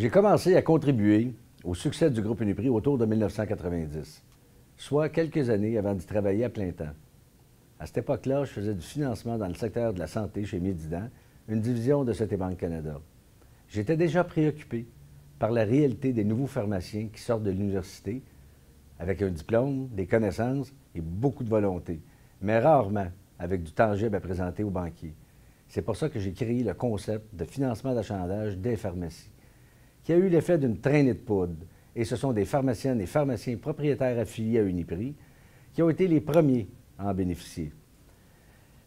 J'ai commencé à contribuer au succès du groupe Uniprix autour de 1990, soit quelques années avant d'y travailler à plein temps. À cette époque-là, je faisais du financement dans le secteur de la santé chez Médidan, une division de Banque Canada. J'étais déjà préoccupé par la réalité des nouveaux pharmaciens qui sortent de l'université avec un diplôme, des connaissances et beaucoup de volonté, mais rarement avec du tangible à présenter aux banquiers. C'est pour ça que j'ai créé le concept de financement d'achalandage des pharmacies, qui a eu l'effet d'une traînée de poudre. Et ce sont des pharmaciennes et pharmaciens propriétaires affiliés à Uniprix qui ont été les premiers à en bénéficier.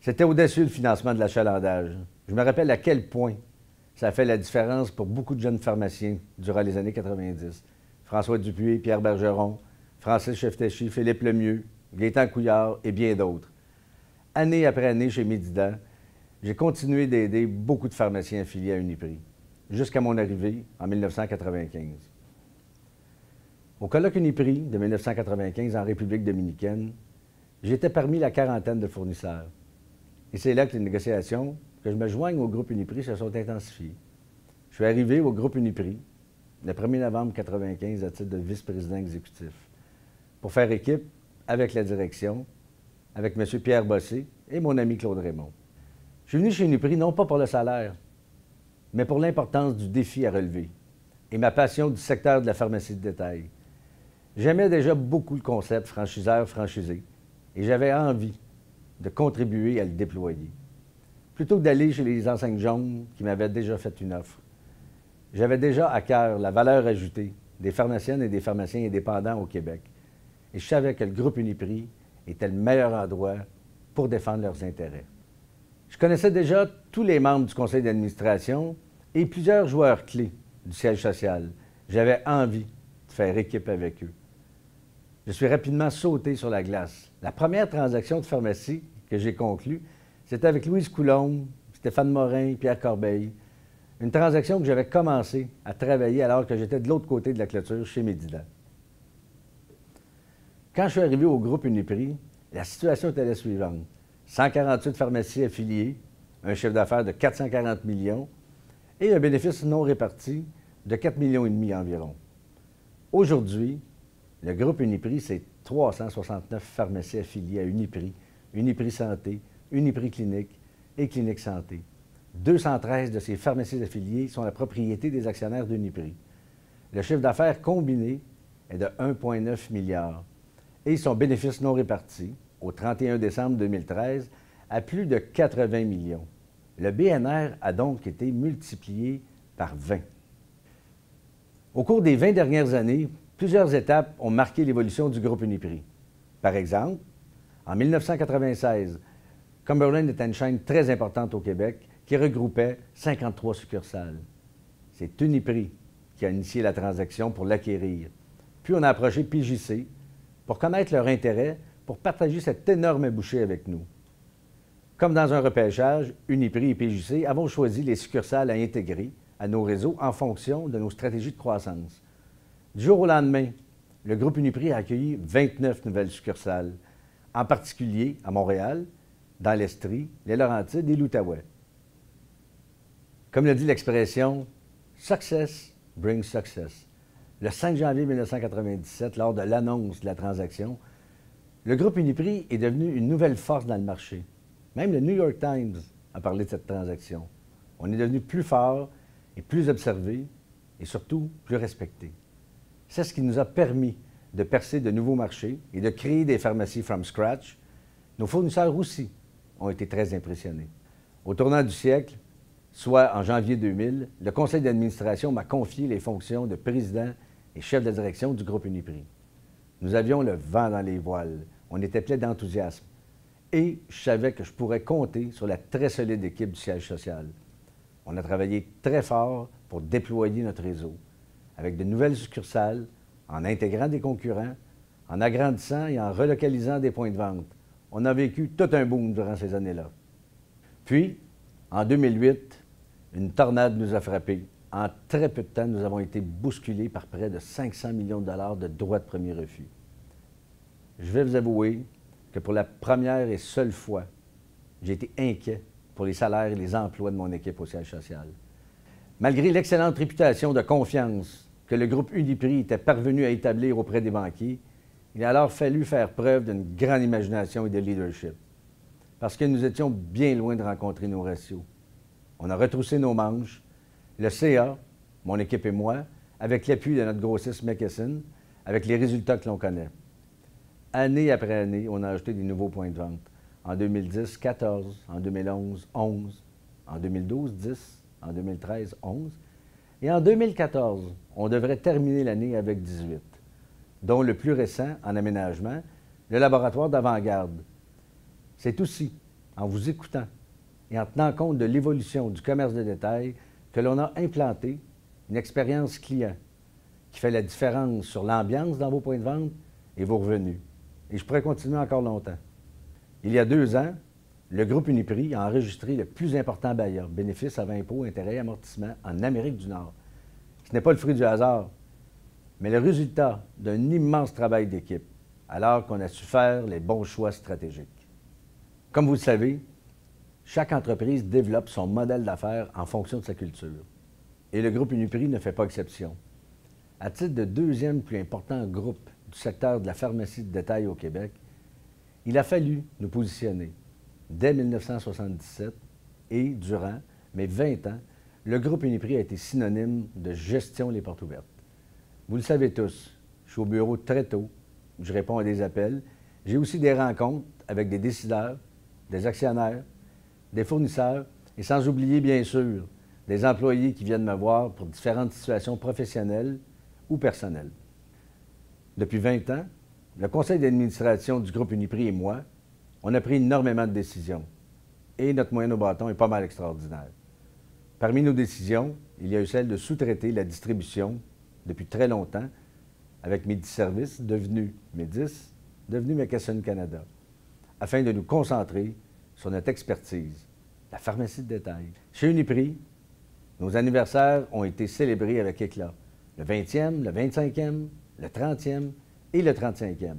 C'était audacieux le financement de l'achalandage. Je me rappelle à quel point ça a fait la différence pour beaucoup de jeunes pharmaciens durant les années 90. François Dupuis, Pierre Bergeron, Francis Cheftéchy, Philippe Lemieux, Gaétan Couillard et bien d'autres. Année après année chez Médidan, j'ai continué d'aider beaucoup de pharmaciens affiliés à Uniprix, jusqu'à mon arrivée en 1995. Au colloque Uniprix de 1995 en République dominicaine, j'étais parmi la quarantaine de fournisseurs. Et c'est là que les négociations, que je me joigne au groupe Uniprix, se sont intensifiées. Je suis arrivé au groupe Uniprix le 1er novembre 1995 à titre de vice-président exécutif pour faire équipe avec la direction, avec M. Pierre Bossé et mon ami Claude Raymond. Je suis venu chez Uniprix non pas pour le salaire, mais pour l'importance du défi à relever et ma passion du secteur de la pharmacie de détail. J'aimais déjà beaucoup le concept franchiseur-franchisé et j'avais envie de contribuer à le déployer. Plutôt que d'aller chez les enseignes jaunes qui m'avaient déjà fait une offre, j'avais déjà à cœur la valeur ajoutée des pharmaciennes et des pharmaciens indépendants au Québec. Et je savais que le groupe Uniprix était le meilleur endroit pour défendre leurs intérêts. Je connaissais déjà tous les membres du conseil d'administration et plusieurs joueurs clés du siège social. J'avais envie de faire équipe avec eux. Je suis rapidement sauté sur la glace. La première transaction de pharmacie que j'ai conclue, c'était avec Louise Coulombe, Stéphane Morin, Pierre Corbeil. Une transaction que j'avais commencé à travailler alors que j'étais de l'autre côté de la clôture chez Médidan. Quand je suis arrivé au groupe Uniprix, la situation était la suivante. 148 pharmacies affiliées, un chiffre d'affaires de 440 millions et un bénéfice non réparti de 4,5 millions environ. Aujourd'hui, le groupe Uniprix, c'est 369 pharmacies affiliées à Uniprix, Uniprix Santé, Uniprix Clinique et Clinique Santé. 213 de ces pharmacies affiliées sont la propriété des actionnaires d'Uniprix. Le chiffre d'affaires combiné est de 1,9 milliard et son bénéfice non réparti, au 31 décembre 2013, à plus de 80 millions. Le BNR a donc été multiplié par 20. Au cours des 20 dernières années, plusieurs étapes ont marqué l'évolution du groupe Uniprix. Par exemple, en 1996, Cumberland était une chaîne très importante au Québec qui regroupait 53 succursales. C'est Uniprix qui a initié la transaction pour l'acquérir. Puis on a approché PJC pour connaître leur intérêt pour partager cette énorme bouchée avec nous. Comme dans un repêchage, Uniprix et PJC avons choisi les succursales à intégrer à nos réseaux en fonction de nos stratégies de croissance. Du jour au lendemain, le groupe Uniprix a accueilli 29 nouvelles succursales, en particulier à Montréal, dans l'Estrie, les Laurentides et l'Outaouais. Comme le dit l'expression « Success brings success ». Le 5 janvier 1997, lors de l'annonce de la transaction, le groupe Uniprix est devenu une nouvelle force dans le marché. Même le New York Times a parlé de cette transaction. On est devenu plus fort et plus observé et surtout plus respecté. C'est ce qui nous a permis de percer de nouveaux marchés et de créer des pharmacies from scratch. Nos fournisseurs aussi ont été très impressionnés. Au tournant du siècle, soit en janvier 2000, le conseil d'administration m'a confié les fonctions de président et chef de direction du groupe Uniprix. Nous avions le vent dans les voiles. On était plein d'enthousiasme. Et je savais que je pourrais compter sur la très solide équipe du siège social. On a travaillé très fort pour déployer notre réseau, avec de nouvelles succursales, en intégrant des concurrents, en agrandissant et en relocalisant des points de vente. On a vécu tout un boom durant ces années-là. Puis, en 2008, une tornade nous a frappés. En très peu de temps, nous avons été bousculés par près de 500 millions de dollars de droits de premier refus. Je vais vous avouer que pour la première et seule fois, j'ai été inquiet pour les salaires et les emplois de mon équipe au siège social. Malgré l'excellente réputation de confiance que le groupe Uniprix était parvenu à établir auprès des banquiers, il a alors fallu faire preuve d'une grande imagination et de leadership, parce que nous étions bien loin de rencontrer nos ratios. On a retroussé nos manches, le CA, mon équipe et moi, avec l'appui de notre grossiste McKesson, avec les résultats que l'on connaît. Année après année, on a ajouté des nouveaux points de vente. En 2010, 14, en 2011, 11, en 2012, 10, en 2013, 11. Et en 2014, on devrait terminer l'année avec 18, dont le plus récent en aménagement, le laboratoire d'avant-garde. C'est aussi en vous écoutant et en tenant compte de l'évolution du commerce de détail que l'on a implanté une expérience client qui fait la différence sur l'ambiance dans vos points de vente et vos revenus. Et je pourrais continuer encore longtemps. Il y a 2 ans, le groupe Uniprix a enregistré le plus important bailleur, bénéfice avant impôts, intérêts et amortissements, en Amérique du Nord. Ce n'est pas le fruit du hasard, mais le résultat d'un immense travail d'équipe, alors qu'on a su faire les bons choix stratégiques. Comme vous le savez, chaque entreprise développe son modèle d'affaires en fonction de sa culture. Et le groupe Uniprix ne fait pas exception. À titre de 2e plus important groupe du secteur de la pharmacie de détail au Québec, il a fallu nous positionner. Dès 1977 et durant mes 20 ans, le groupe Uniprix a été synonyme de gestion les portes ouvertes. Vous le savez tous, je suis au bureau très tôt, je réponds à des appels. J'ai aussi des rencontres avec des décideurs, des actionnaires, des fournisseurs et sans oublier, bien sûr, des employés qui viennent me voir pour différentes situations professionnelles ou personnelles. Depuis 20 ans, le conseil d'administration du groupe Uniprix et moi, on a pris énormément de décisions. Et notre moyenne au bâton est pas mal extraordinaire. Parmi nos décisions, il y a eu celle de sous-traiter la distribution depuis très longtemps avec Médiservice, devenu Médis, devenu McKesson Canada, afin de nous concentrer sur notre expertise, la pharmacie de détail. Chez Uniprix, nos anniversaires ont été célébrés avec éclat. Le 20e, le 25e, le 30e et le 35e.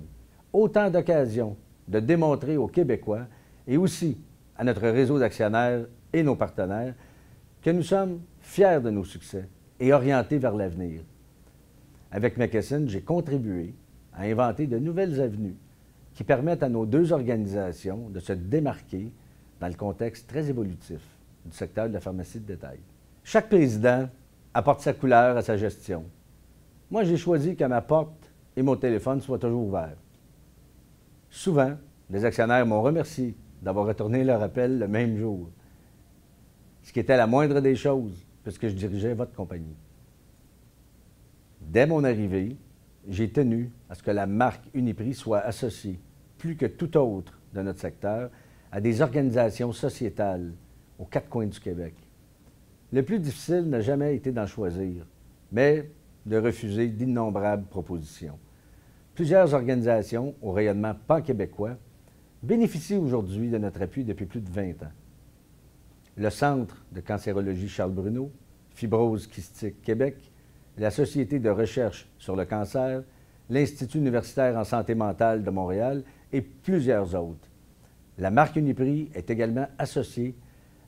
Autant d'occasions de démontrer aux Québécois et aussi à notre réseau d'actionnaires et nos partenaires que nous sommes fiers de nos succès et orientés vers l'avenir. Avec McKesson, j'ai contribué à inventer de nouvelles avenues qui permettent à nos 2 organisations de se démarquer dans le contexte très évolutif du secteur de la pharmacie de détail. Chaque président apporte sa couleur à sa gestion. Moi, j'ai choisi que ma porte et mon téléphone soient toujours ouverts. Souvent, les actionnaires m'ont remercié d'avoir retourné leur appel le même jour, ce qui était la moindre des choses, puisque je dirigeais votre compagnie. Dès mon arrivée, j'ai tenu à ce que la marque Uniprix soit associée, plus que tout autre de notre secteur, à des organisations sociétales aux 4 coins du Québec. Le plus difficile n'a jamais été d'en choisir, mais de refuser d'innombrables propositions. Plusieurs organisations au rayonnement pan-québécois bénéficient aujourd'hui de notre appui depuis plus de 20 ans. Le Centre de cancérologie Charles Bruno, Fibrose Kystique Québec, la Société de recherche sur le cancer, l'Institut universitaire en santé mentale de Montréal et plusieurs autres. La marque Uniprix est également associée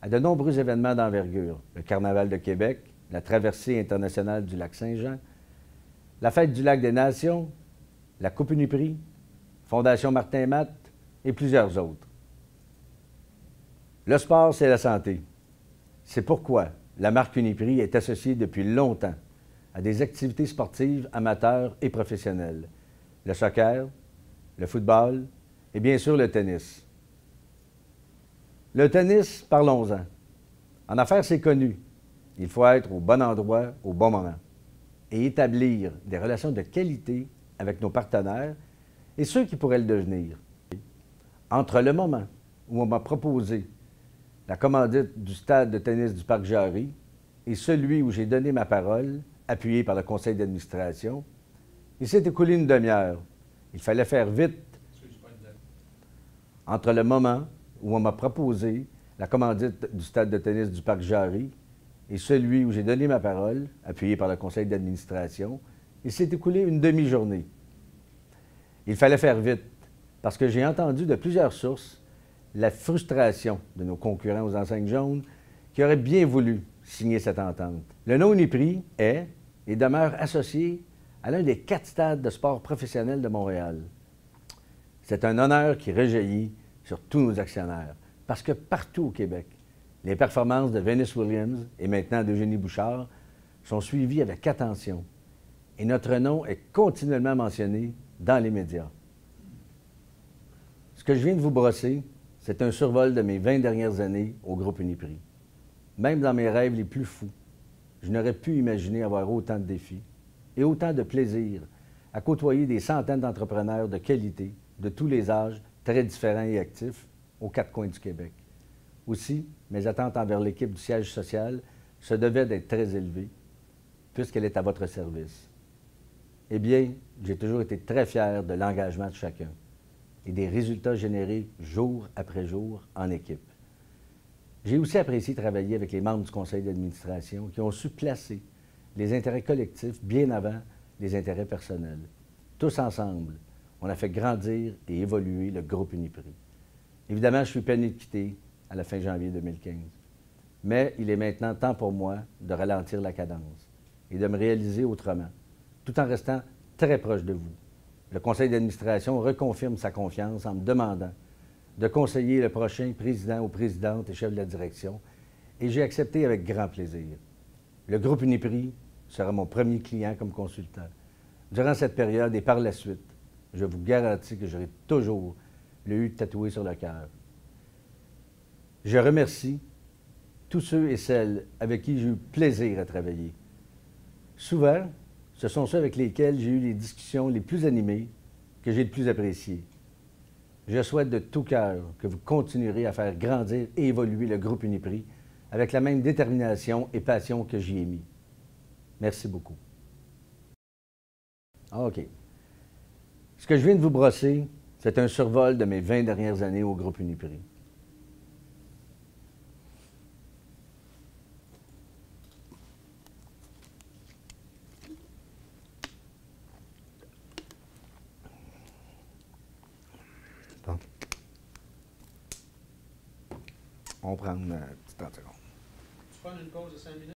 à de nombreux événements d'envergure, le Carnaval de Québec, la Traversée internationale du lac Saint-Jean, la Fête du lac des Nations, la Coupe Uniprix, Fondation Martin Matt et plusieurs autres. Le sport, c'est la santé. C'est pourquoi la marque Uniprix est associée depuis longtemps à des activités sportives amateurs et professionnelles. Le soccer, le football et bien sûr le tennis. Le tennis, parlons-en. En affaires, c'est connu. Il faut être au bon endroit, au bon moment et établir des relations de qualité avec nos partenaires et ceux qui pourraient le devenir. Entre le moment où on m'a proposé la commandite du stade de tennis du Parc Jarry et celui où j'ai donné ma parole, appuyé par le conseil d'administration, il s'est écoulé une demi-heure. Il fallait faire vite. Entre le moment où on m'a proposé la commandite du stade de tennis du Parc Jarry et celui où j'ai donné ma parole, appuyé par le conseil d'administration, il s'est écoulé une demi-journée. Il fallait faire vite, parce que j'ai entendu de plusieurs sources la frustration de nos concurrents aux enseignes jaunes qui auraient bien voulu signé cette entente. Le nom Uniprix est et demeure associé à l'un des 4 stades de sport professionnel de Montréal. C'est un honneur qui rejaillit sur tous nos actionnaires, parce que partout au Québec, les performances de Venus Williams et maintenant d'Eugénie Bouchard sont suivies avec attention et notre nom est continuellement mentionné dans les médias. Ce que je viens de vous brosser, c'est un survol de mes 20 dernières années au groupe Uniprix. Même dans mes rêves les plus fous, je n'aurais pu imaginer avoir autant de défis et autant de plaisir à côtoyer des centaines d'entrepreneurs de qualité, de tous les âges, très différents et actifs, aux 4 coins du Québec. Aussi, mes attentes envers l'équipe du siège social se devaient d'être très élevées, puisqu'elle est à votre service. Eh bien, j'ai toujours été très fier de l'engagement de chacun et des résultats générés jour après jour en équipe. J'ai aussi apprécié travailler avec les membres du conseil d'administration qui ont su placer les intérêts collectifs bien avant les intérêts personnels. Tous ensemble, on a fait grandir et évoluer le groupe Uniprix. Évidemment, je suis peiné de quitter à la fin janvier 2015. Mais il est maintenant temps pour moi de ralentir la cadence et de me réaliser autrement, tout en restant très proche de vous. Le conseil d'administration reconfirme sa confiance en me demandant de conseiller le prochain président ou présidente et chef de la direction, et j'ai accepté avec grand plaisir. Le groupe Uniprix sera mon premier client comme consultant. Durant cette période et par la suite, je vous garantis que j'aurai toujours le U tatoué sur le cœur. Je remercie tous ceux et celles avec qui j'ai eu plaisir à travailler. Souvent, ce sont ceux avec lesquels j'ai eu les discussions les plus animées que j'ai le plus appréciées. Je souhaite de tout cœur que vous continuerez à faire grandir et évoluer le groupe Uniprix avec la même détermination et passion que j'y ai mis. Merci beaucoup. OK. Ce que je viens de vous brosser, c'est un survol de mes 20 dernières années au groupe Uniprix. Bon. On prend une petite 30 secondes. Tu prends une pause de 5 minutes?